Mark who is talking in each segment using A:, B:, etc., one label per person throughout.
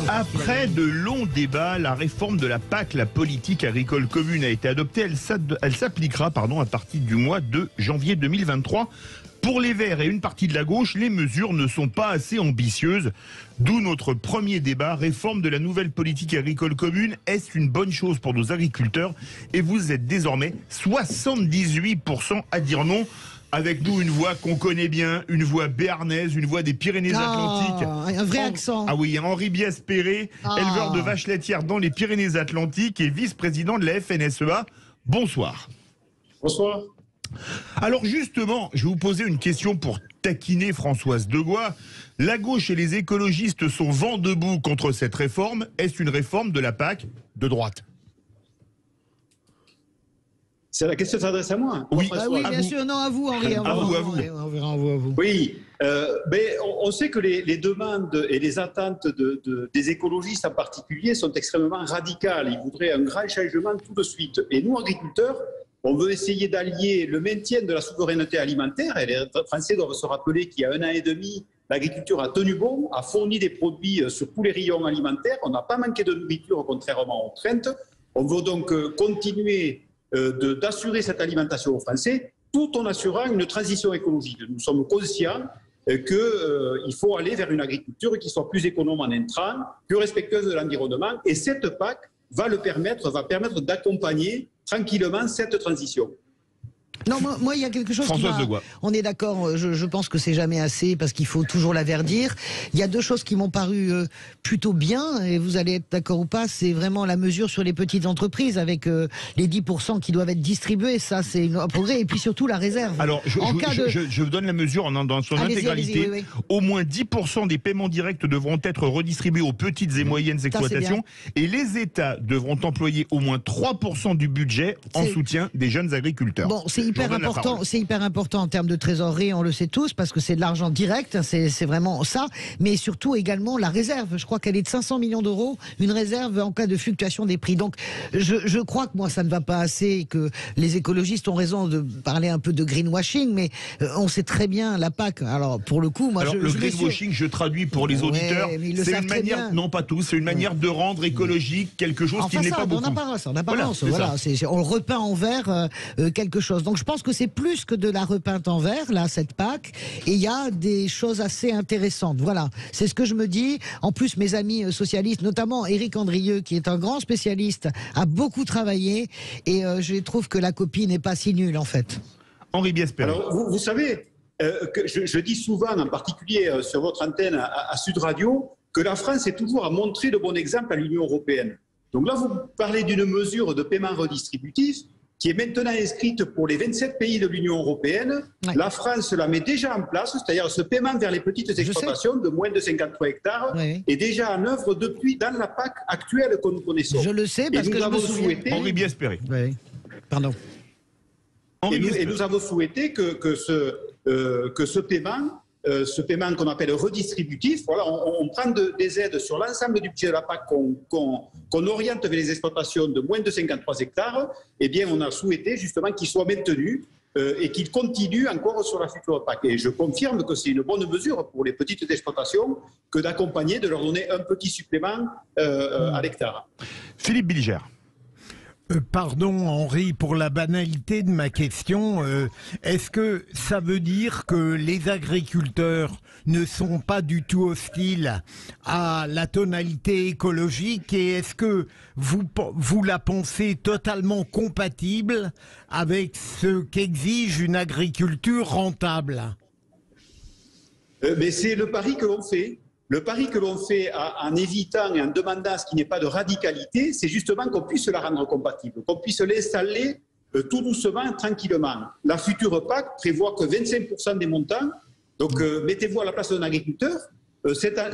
A: Après de longs débats, la réforme de la PAC, la politique agricole commune, a été adoptée. Elle s'appliquera à partir du mois de janvier 2023. Pour les Verts et une partie de la gauche, les mesures ne sont pas assez ambitieuses. D'où notre premier débat, réforme de la nouvelle politique agricole commune. Est-ce une bonne chose pour nos agriculteurs? Et vous êtes désormais 78% à dire non. Avec nous, une voix qu'on connaît bien, une voix béarnaise, une voix des Pyrénées-Atlantiques.
B: Un vrai accent.
A: Ah oui, Henri Biaspéré, éleveur de vaches laitières dans les Pyrénées-Atlantiques et vice-président de la FNSEA. Bonsoir.
C: Bonsoir.
A: Alors justement, je vais vous poser une question pour taquiner Françoise Degois. La gauche et les écologistes sont vent debout contre cette réforme. Est-ce une réforme de la PAC de droite?
C: C'est la question qui s'adresse à moi.
A: Oui,
B: oui, bien sûr. Non, à vous, Henri.
A: À vous.
B: On verra à vous.
C: Oui, mais on sait que les demandes et les attentes des écologistes en particulier sont extrêmement radicales. Ils voudraient un grand changement tout de suite. Et nous, agriculteurs, on veut essayer d'allier le maintien de la souveraineté alimentaire. Et les Français doivent se rappeler qu'il y a 1 an et demi, l'agriculture a tenu bon, a fourni des produits sur tous les rayons alimentaires. On n'a pas manqué de nourriture, contrairement aux craintes. On veut donc continuer d'assurer cette alimentation aux Français, tout en assurant une transition écologique. Nous sommes conscients qu'il faut aller vers une agriculture qui soit plus économe en intrants, plus respectueuse de l'environnement, et cette PAC va permettre d'accompagner tranquillement cette transition.
B: Non, moi, il y a quelque chose
A: Françoise Degois.
B: On est d'accord, je pense que c'est jamais assez parce qu'il faut toujours la verdir. Il y a deux choses qui m'ont paru plutôt bien, et vous allez être d'accord ou pas, c'est vraiment la mesure sur les petites entreprises avec les 10% qui doivent être distribués, ça c'est un progrès, et puis surtout la réserve.
A: Alors, je vous donne la mesure dans son intégralité.
B: Oui.
A: Au moins 10% des paiements directs devront être redistribués aux petites et moyennes exploitations, et les États devront employer au moins 3% du budget en soutien des jeunes agriculteurs.
B: Bon, c'est hyper important en termes de trésorerie, on le sait tous, parce que c'est de l'argent direct, c'est vraiment ça, mais surtout également la réserve. Je crois qu'elle est de 500 millions d'euros, une réserve en cas de fluctuation des prix. Donc, je crois que moi, ça ne va pas assez, que les écologistes ont raison de parler un peu de greenwashing, mais on sait très bien la PAC. Alors, pour le coup, moi,
A: le greenwashing, je traduis pour les auditeurs, c'est une manière, non pas tous, c'est une manière de rendre écologique quelque chose qui n'est pas beaucoup.
B: En apparence, voilà, on le repeint en vert quelque chose. Donc je pense que c'est plus que de la repeinte en vert, là, cette PAC, et il y a des choses assez intéressantes. Voilà, c'est ce que je me dis. En plus, mes amis socialistes, notamment Éric Andrieux, qui est un grand spécialiste, a beaucoup travaillé, et je trouve que la copie n'est pas si nulle, en fait.
A: Henri Biaspéré.
C: Alors, vous savez, que je dis souvent, en particulier sur votre antenne à Sud Radio, que la France est toujours à montrer de bon exemple à l'Union européenne. Donc là, vous parlez d'une mesure de paiement redistributif qui est maintenant inscrite pour les 27 pays de l'Union européenne. Ouais. La France la met déjà en place, c'est-à-dire ce paiement vers les petites exploitations de moins de 53 hectares est déjà en œuvre depuis dans la PAC actuelle que nous connaissons.
B: Je le sais parce que je me souviens.
A: Henri Biaspéré.
B: Oui. Pardon.
C: Et nous avons souhaité que ce paiement qu'on appelle redistributif, voilà, on prend des aides sur l'ensemble du budget de la PAC qu'on oriente vers les exploitations de moins de 53 hectares, eh bien on a souhaité justement qu'il soit maintenu et qu'il continue encore sur la future PAC. Et je confirme que c'est une bonne mesure pour les petites exploitations que d'accompagner, de leur donner un petit supplément à l'hectare.
A: Philippe Bilger.
D: Pardon Henri pour la banalité de ma question, est-ce que ça veut dire que les agriculteurs ne sont pas du tout hostiles à la tonalité écologique, et est-ce que vous la pensez totalement compatible avec ce qu'exige une agriculture rentable?
C: Mais c'est le pari que l'on fait. Le pari que l'on fait en évitant et en demandant ce qui n'est pas de radicalité, c'est justement qu'on puisse la rendre compatible, qu'on puisse l'installer tout doucement, tranquillement. La future PAC prévoit que 25% des montants, donc mettez-vous à la place d'un agriculteur,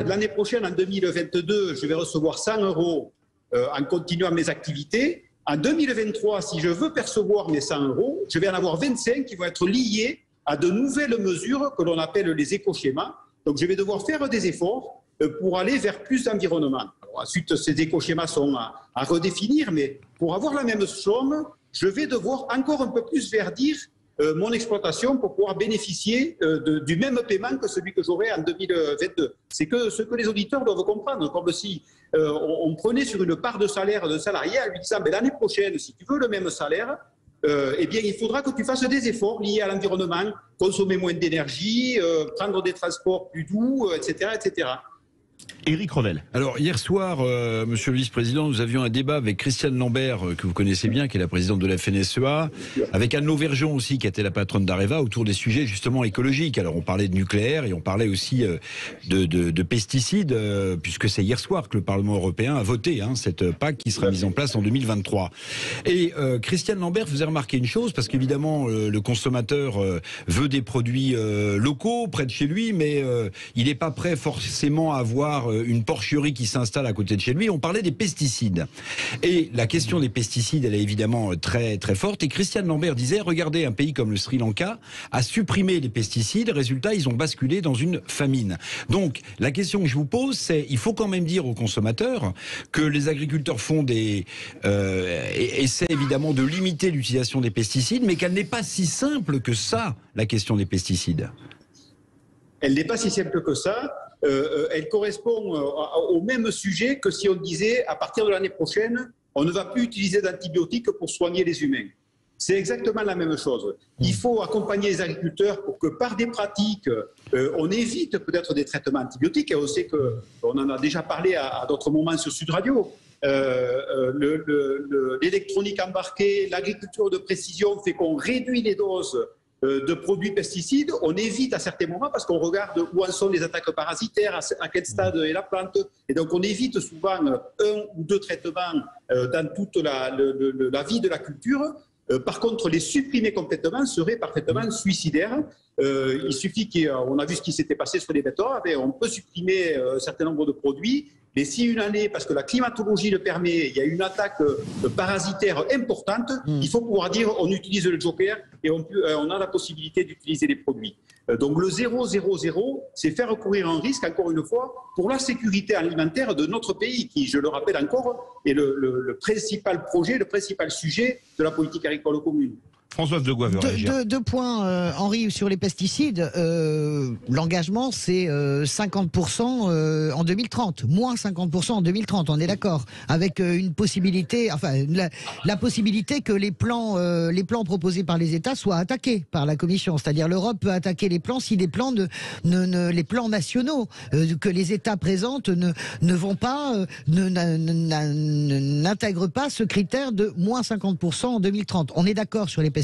C: l'année prochaine, en 2022, je vais recevoir 100 € en continuant mes activités. En 2023, si je veux percevoir mes 100 €, je vais en avoir 25 qui vont être liés à de nouvelles mesures que l'on appelle les éco-schémas. Donc, je vais devoir faire des efforts pour aller vers plus d'environnement. Ensuite, ces éco-schémas sont à redéfinir, mais pour avoir la même somme, je vais devoir encore un peu plus verdir mon exploitation pour pouvoir bénéficier du même paiement que celui que j'aurai en 2022. C'est que ce que les auditeurs doivent comprendre, comme si on prenait sur une part de salaire d'un salarié en lui disant l'année prochaine, si tu veux le même salaire, eh bien, il faudra que tu fasses des efforts liés à l'environnement, consommer moins d'énergie, prendre des transports plus doux, etc., etc.
A: Éric Revel.
E: Alors hier soir, monsieur le vice-président, nous avions un débat avec Christiane Lambert, que vous connaissez bien, qui est la présidente de la FNSEA, avec Anne Lauvergeon aussi, qui était la patronne d'Areva, autour des sujets justement écologiques. Alors on parlait de nucléaire et on parlait aussi de pesticides, puisque c'est hier soir que le Parlement européen a voté cette PAC qui sera mise en place en 2023. Et Christiane Lambert faisait remarquer une chose, parce qu'évidemment le consommateur veut des produits locaux près de chez lui, mais il n'est pas prêt forcément à avoir une porcherie qui s'installe à côté de chez lui. On parlait des pesticides. Et la question des pesticides, elle est évidemment très, très forte. Et Christiane Lambert disait, regardez, un pays comme le Sri Lanka a supprimé les pesticides. Résultat, ils ont basculé dans une famine. Donc, la question que je vous pose, c'est, il faut quand même dire aux consommateurs que les agriculteurs font essaient évidemment de limiter l'utilisation des pesticides, mais qu'elle n'est pas si simple que ça, la question des pesticides.
C: Elle n'est pas si simple que ça. Elle correspond au même sujet que si on disait à partir de l'année prochaine, on ne va plus utiliser d'antibiotiques pour soigner les humains. C'est exactement la même chose. Il faut accompagner les agriculteurs pour que par des pratiques, on évite peut-être des traitements antibiotiques. Et on sait qu'on en a déjà parlé à d'autres moments sur Sud Radio. L'électronique embarquée, l'agriculture de précision fait qu'on réduit les doses de produits pesticides, on évite à certains moments parce qu'on regarde où en sont les attaques parasitaires, à quel stade est la plante, et donc on évite souvent 1 ou 2 traitements dans toute la vie de la culture. Par contre, les supprimer complètement serait parfaitement suicidaire. Il suffit qu'on a vu ce qui s'était passé sur les betteraves, et on peut supprimer un certain nombre de produits. Mais si une année, parce que la climatologie le permet, il y a une attaque parasitaire importante, il faut pouvoir dire on utilise le joker et on a la possibilité d'utiliser les produits. Donc le 0,0,0, c'est faire courir un risque, encore une fois, pour la sécurité alimentaire de notre pays, qui, je le rappelle encore, est le principal projet, le principal sujet de la politique agricole commune.
A: Françoise de Gouave veut réagir.
B: Deux points, Henri, sur les pesticides. L'engagement, c'est 50% en 2030, moins 50% en 2030, on est d'accord, avec une possibilité, enfin la possibilité que les plans proposés par les États soient attaqués par la Commission. C'est-à-dire l'Europe peut attaquer les plans si les plans les plans nationaux que les États présentent ne vont pas, n'intègrent pas ce critère de moins 50% en 2030. On est d'accord sur les pesticides.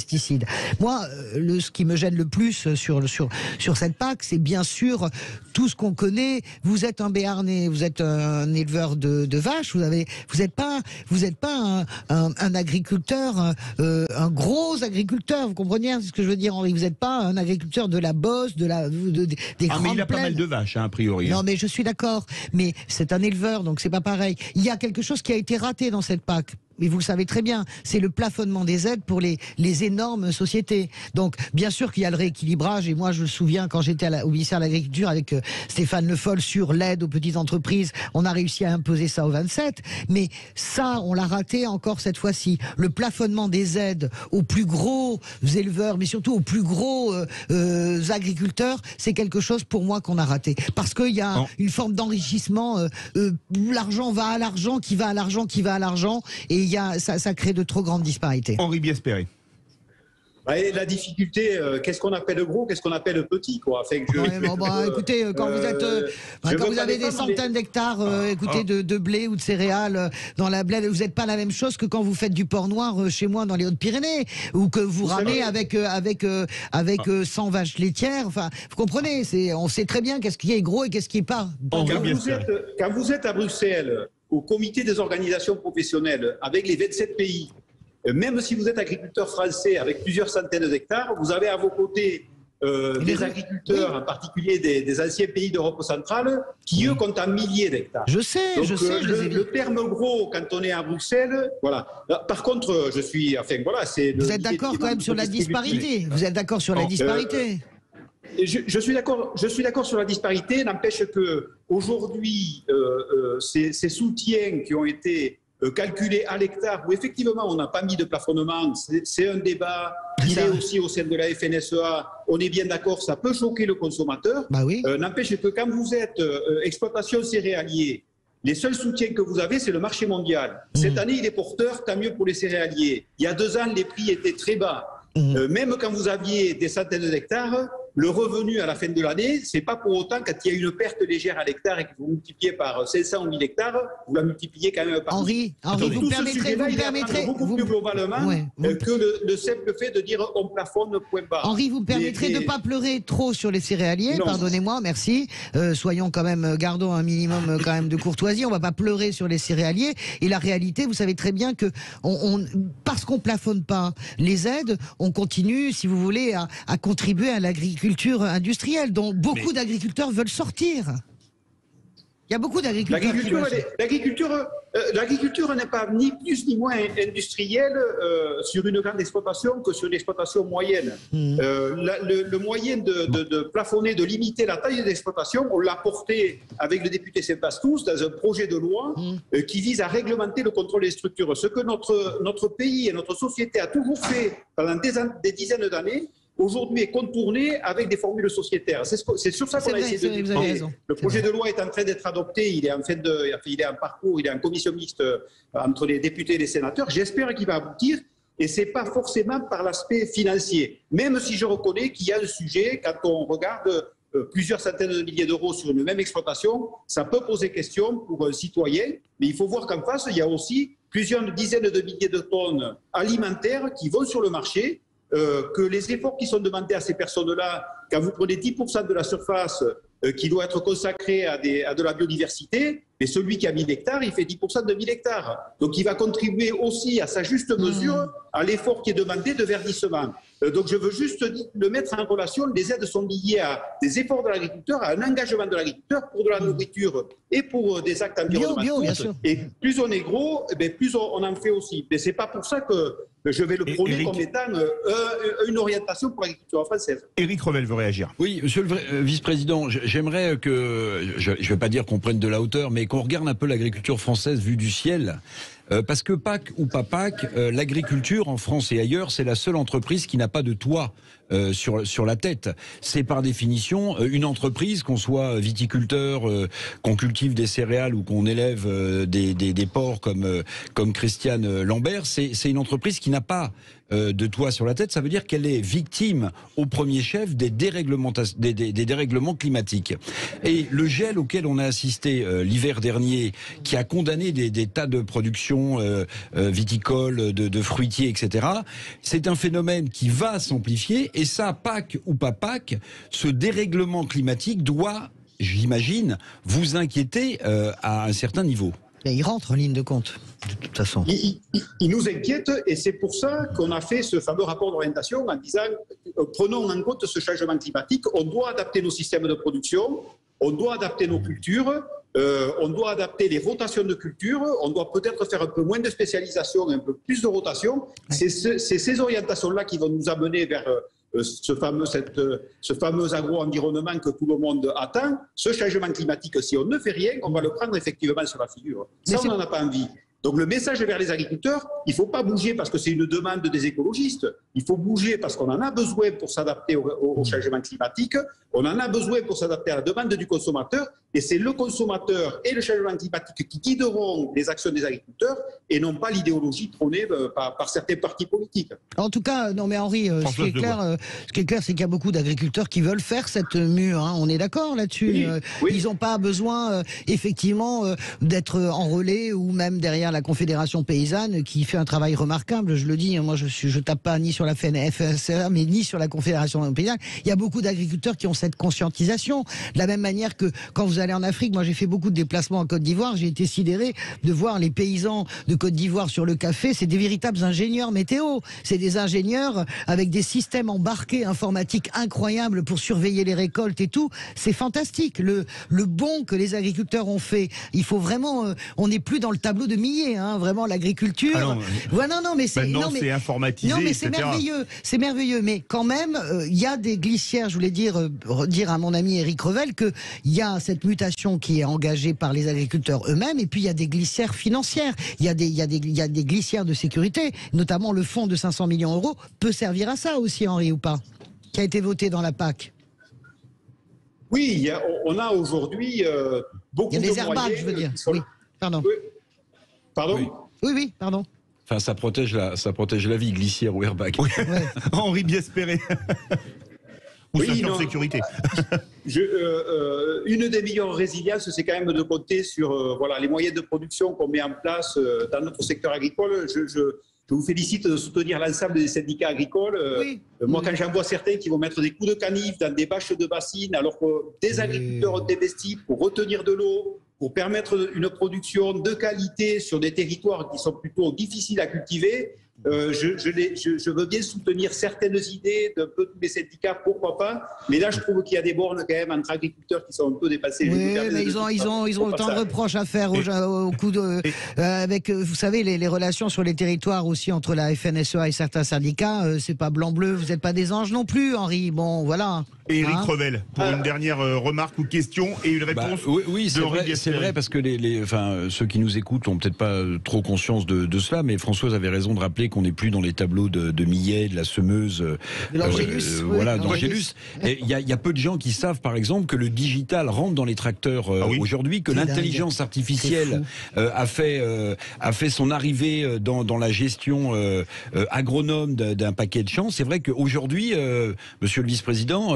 B: Moi, ce qui me gêne le plus sur cette PAC, c'est bien sûr tout ce qu'on connaît. Vous êtes un Béarnais, vous êtes un éleveur de vaches, vous n'êtes pas un agriculteur, un gros agriculteur, vous comprenez ce que je veux dire, Henri? Vous n'êtes pas un agriculteur de la Beauce, des grandes plaines.
A: Mais il a pas mal de vaches, a priori.
B: Non, mais je suis d'accord. Mais c'est un éleveur, donc c'est pas pareil. Il y a quelque chose qui a été raté dans cette PAC. Mais vous le savez très bien, c'est le plafonnement des aides pour les énormes sociétés. Donc, bien sûr qu'il y a le rééquilibrage, et moi je me souviens quand j'étais au ministère de l'Agriculture avec Stéphane Le Foll sur l'aide aux petites entreprises, on a réussi à imposer ça aux 27, mais ça, on l'a raté encore cette fois-ci. Le plafonnement des aides aux plus gros éleveurs, mais surtout aux plus gros agriculteurs, c'est quelque chose pour moi qu'on a raté. Parce qu'il y a une forme d'enrichissement, l'argent va à l'argent, qui va à l'argent, qui va à l'argent, et ça crée de trop grandes disparités.
A: Henri Biespéré.
C: La difficulté, qu'est-ce qu'on appelle gros, qu'est-ce qu'on appelle petit, quoi.
B: Écoutez, quand vous avez des centaines d'hectares, de blé ou de céréales dans la blé, vous n'êtes pas la même chose que quand vous faites du porc noir chez moi dans les Hautes-Pyrénées, ou que vous ramenez avec 100 vaches laitières. Enfin, vous comprenez, on sait très bien qu'est-ce qui est gros et qu'est-ce qui est pas.
C: Quand vous êtes à Bruxelles, au comité des organisations professionnelles, avec les 27 pays, même si vous êtes agriculteur français avec plusieurs centaines d'hectares, vous avez à vos côtés des agriculteurs, en particulier des anciens pays d'Europe centrale, qui eux comptent en milliers d'hectares.
B: Je sais.
C: Le terme gros, quand on est à Bruxelles, voilà. Par contre,
B: Vous êtes d'accord quand même sur la disparité. Vous êtes d'accord sur la disparité.
C: Je suis d'accord sur la disparité. N'empêche que aujourd'hui, ces soutiens qui ont été calculé à l'hectare, où effectivement on n'a pas mis de plafonnement, c'est un débat, il est aussi au sein de la FNSEA, on est bien d'accord, ça peut choquer le consommateur.
B: Bah oui.
C: N'empêche que quand vous êtes exploitation céréalier, les seuls soutiens que vous avez, c'est le marché mondial. Cette année, il est porteur, tant mieux pour les céréaliers. Il y a 2 ans, les prix étaient très bas. Même quand vous aviez des centaines d'hectares, le revenu à la fin de l'année, c'est pas pour autant quand il y a une perte légère à l'hectare et que vous multipliez par 500 ou 1000 hectares, vous la multipliez quand même par...
B: Henri, vous permettrez
C: beaucoup plus globalement que le simple fait de dire on plafonne point bas.
B: Henri, vous me permettrez de ne pas pleurer trop sur les céréaliers, pardonnez-moi, merci. Soyons quand même, gardons un minimum quand même de courtoisie, on va pas pleurer sur les céréaliers. Et la réalité, vous savez très bien que parce qu'on plafonne pas les aides, on continue, si vous voulez, à contribuer à l'agriculture industrielle, dont beaucoup d'agriculteurs veulent sortir. Il y a beaucoup d'agriculteurs.
C: L'agriculture n'est pas ni plus ni moins industrielle sur une grande exploitation que sur une exploitation moyenne. Le moyen de plafonner, de limiter la taille des exploitations, on l'a porté avec le député Saint-Pastous dans un projet de loi qui vise à réglementer le contrôle des structures. Ce que notre pays et notre société a toujours fait pendant des dizaines d'années, aujourd'hui est contourné avec des formules sociétaires. C'est sur ça qu'on a essayé de lutter. Le projet de loi est en train d'être adopté, il est en parcours, il est en commission mixte entre les députés et les sénateurs. J'espère qu'il va aboutir, et ce n'est pas forcément par l'aspect financier. Même si je reconnais qu'il y a le sujet, quand on regarde plusieurs centaines de milliers d'euros sur une même exploitation, ça peut poser question pour un citoyen, mais il faut voir qu'en face, il y a aussi plusieurs dizaines de milliers de tonnes alimentaires qui vont sur le marché, que les efforts qui sont demandés à ces personnes-là, quand vous prenez 10% de la surface qui doit être consacrée à de la biodiversité, mais celui qui a 1000 hectares, il fait 10% de 1000 hectares. Donc il va contribuer aussi à sa juste mesure à l'effort qui est demandé de verdissement. Donc je veux juste le mettre en relation, les aides sont liées à des efforts de l'agriculteur, à un engagement de l'agriculteur pour de la nourriture et pour des actes environnementaux.
B: Bien sûr.
C: Et plus on est gros, plus on en fait aussi. Mais ce n'est pas pour ça que je vais le prôner comme étant une orientation pour l'agriculture française.
A: Éric Revel veut réagir.
E: Oui, monsieur le vice-président, j'aimerais que, je ne vais pas dire qu'on prenne de la hauteur, mais qu'on regarde un peu l'agriculture française vue du ciel. Parce que PAC ou pas PAC, l'agriculture en France et ailleurs, c'est la seule entreprise qui n'a pas de toit sur la tête. C'est par définition une entreprise, qu'on soit viticulteur, qu'on cultive des céréales ou qu'on élève des porcs comme Christiane Lambert, c'est une entreprise qui n'a pas de toit sur la tête. Ça veut dire qu'elle est victime au premier chef des dérèglements climatiques. Et le gel auquel on a assisté l'hiver dernier, qui a condamné des tas de productions viticoles, de fruitiers, etc., c'est un phénomène qui va s'amplifier. Et ça, PAC ou pas PAC, ce dérèglement climatique doit, j'imagine, vous inquiéter à un certain niveau.
B: Et il rentre en ligne de compte, de toute façon.
C: Il nous inquiète, et c'est pour ça qu'on a fait ce fameux rapport d'orientation en disant prenons en compte ce changement climatique, on doit adapter nos systèmes de production, on doit adapter nos cultures, on doit adapter les rotations de cultures, on doit peut-être faire un peu moins de spécialisation, un peu plus de rotation. C'est ces orientations-là qui vont nous amener vers ce fameux agro-environnement que tout le monde attend. Ce changement climatique, si on ne fait rien, on va le prendre effectivement sur la figure. Ça, on n'en a pas envie. Donc le message vers les agriculteurs, il ne faut pas bouger parce que c'est une demande des écologistes, il faut bouger parce qu'on en a besoin pour s'adapter au changement climatique, on en a besoin pour s'adapter à la demande du consommateur, et c'est le consommateur et le changement climatique qui guideront les actions des agriculteurs et non pas l'idéologie prônée par certains partis politiques.
B: En tout cas, non mais Henri, ce qui est clair, c'est qu'il y a beaucoup d'agriculteurs qui veulent faire cette mue, hein, on est d'accord là-dessus. Oui. Ils n'ont pas besoin, effectivement, d'être en relais ou même derrière la Confédération paysanne qui fait un travail remarquable, je le dis, moi je tape pas ni sur la FNSEA mais ni sur la Confédération paysanne. Il y a beaucoup d'agriculteurs qui ont cette conscientisation, de la même manière que quand vous allez en Afrique, moi j'ai fait beaucoup de déplacements en Côte d'Ivoire, j'ai été sidéré de voir les paysans de Côte d'Ivoire sur le café, c'est des véritables ingénieurs météo, c'est des ingénieurs avec des systèmes embarqués informatiques incroyables pour surveiller les récoltes et tout, c'est fantastique, le bond que les agriculteurs ont fait, il faut vraiment, on n'est plus dans le tableau de Millet. oublié, hein, vraiment l'agriculture.
A: Ah non,
B: Voilà, non, mais c'est
A: maintenant, c'est informatisé,
B: non, mais c'est
A: etc.
B: merveilleux, c'est merveilleux. Mais quand même, il y a des glissières. Je voulais dire à mon ami Éric Revel que il y a cette mutation qui est engagée par les agriculteurs eux-mêmes, et puis il y a des glissières financières. Il y a des glissières de sécurité, notamment le fonds de 500 millions d'euros peut servir à ça aussi, Henri, ou pas, qui a été voté dans la PAC.
C: Oui, on a aujourd'hui beaucoup de
B: Il y a des
C: moyens.
B: airbags, je veux dire. Oui, pardon.
C: Oui. Pardon.
E: Oui.
B: Oui, pardon.
E: Enfin, ça protège la vie, glissière ou airbag.
A: Oui.
B: Ouais.
A: Henri Biespéré. Ou
C: Oui,
A: ceinture de
C: non.
A: sécurité.
C: Une des meilleures résiliences, c'est quand même de compter sur voilà, les moyens de production qu'on met en place dans notre secteur agricole. Je vous félicite de soutenir l'ensemble des syndicats agricoles.
B: Oui.
C: Moi, quand j'en vois certains qui vont mettre des coups de canif dans des bâches de bassines, alors que des agriculteurs ont investi pour retenir de l'eau, pour permettre une production de qualité sur des territoires qui sont plutôt difficiles à cultiver, je veux bien soutenir certaines idées d'un peu tous les syndicats, pourquoi pas. Mais là, je trouve qu'il y a des bornes quand même entre agriculteurs qui sont un peu dépassés.
B: Oui, mais ils ont autant de reproches à faire au coup de, avec, vous savez, les relations sur les territoires aussi entre la FNSEA et certains syndicats. C'est pas blanc-bleu. Vous n'êtes pas des anges non plus, Henri. Bon, voilà.
A: Et Éric
B: Hein
A: Revel, pour une dernière remarque ou question et une réponse.
E: Oui, c'est vrai, parce que ceux qui nous écoutent n'ont peut-être pas trop conscience de cela, mais Françoise avait raison de rappeler qu'on n'est plus dans les tableaux de Millet, de la semeuse,
B: l'Angélus,
E: voilà,
B: oui,
E: d'Angélus. Et il y a peu de gens qui savent, par exemple, que le digital rentre dans les tracteurs aujourd'hui, que l'intelligence artificielle a fait son arrivée dans la gestion agronome d'un paquet de champs. C'est vrai qu'aujourd'hui, monsieur le vice-président,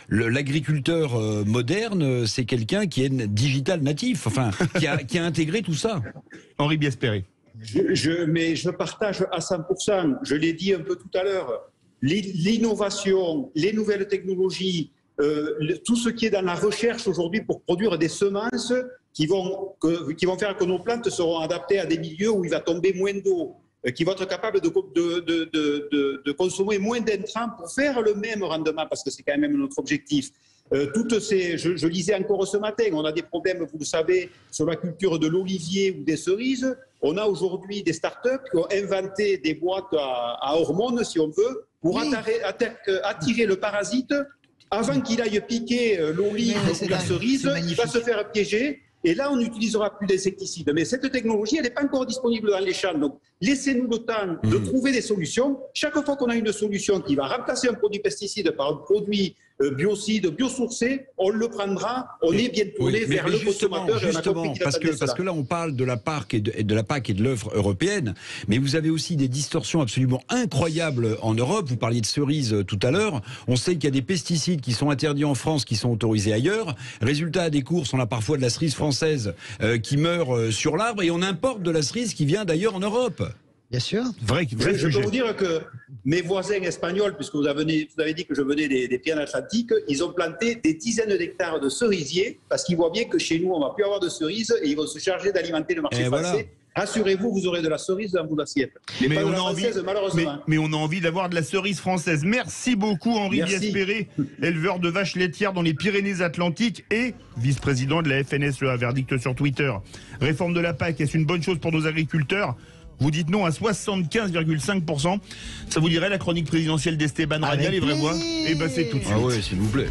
E: l'agriculteur moderne, c'est quelqu'un qui est digital natif, enfin, qui a intégré tout ça.
A: Henri Biespéré.
C: Mais je partage à 100%, je l'ai dit un peu tout à l'heure, l'innovation, les nouvelles technologies, tout ce qui est dans la recherche aujourd'hui pour produire des semences qui vont faire que nos plantes seront adaptées à des milieux où il va tomber moins d'eau, qui vont être capables de consommer moins d'intrants pour faire le même rendement, parce que c'est quand même notre objectif. Je lisais encore ce matin, on a des problèmes, vous le savez, sur la culture de l'olivier ou des cerises. On a aujourd'hui des startups qui ont inventé des boîtes à hormones, si on veut, pour attirer le parasite avant qu'il aille piquer l'olive ou la cerise. Il va se faire piéger. Et là, on n'utilisera plus d'insecticides. Mais cette technologie, elle n'est pas encore disponible dans les champs. Donc, laissez-nous le temps de trouver des solutions. Chaque fois qu'on a une solution qui va remplacer un produit pesticide par un produit biocide, biosourcé, on le prendra. On est bien tourné vers le consommateur.
E: Justement, parce que là, on parle de la PAC et de l'œuvre européenne, mais vous avez aussi des distorsions absolument incroyables en Europe. Vous parliez de cerises tout à l'heure. On sait qu'il y a des pesticides qui sont interdits en France, qui sont autorisés ailleurs. Résultat des courses, on a parfois de la cerise française qui meurt sur l'arbre, et on importe de la cerise qui vient d'ailleurs en Europe.
B: Bien sûr.
C: Je peux vous dire que mes voisins espagnols, puisque vous avez dit que je venais des Pyrénées-Atlantiques, ils ont planté des dizaines d'hectares de cerisiers parce qu'ils voient bien que chez nous, on ne va plus avoir de cerises et ils vont se charger d'alimenter le marché français. Voilà. Rassurez-vous, vous aurez de la cerise dans vos assiettes. Mais pas de la française, malheureusement.
A: Mais on a envie d'avoir de la cerise française. Merci beaucoup, Henri Biespéré, éleveur de vaches laitières dans les Pyrénées-Atlantiques et vice-président de la FNSEA. Verdict sur Twitter. Réforme de la PAC, est-ce une bonne chose pour nos agriculteurs ? Vous dites non à 75,5%. Ça vous dirait la chronique présidentielle d'Esteban Radial, les vraies voix ? Eh ben c'est tout de suite.
E: Ah ouais, s'il vous plaît.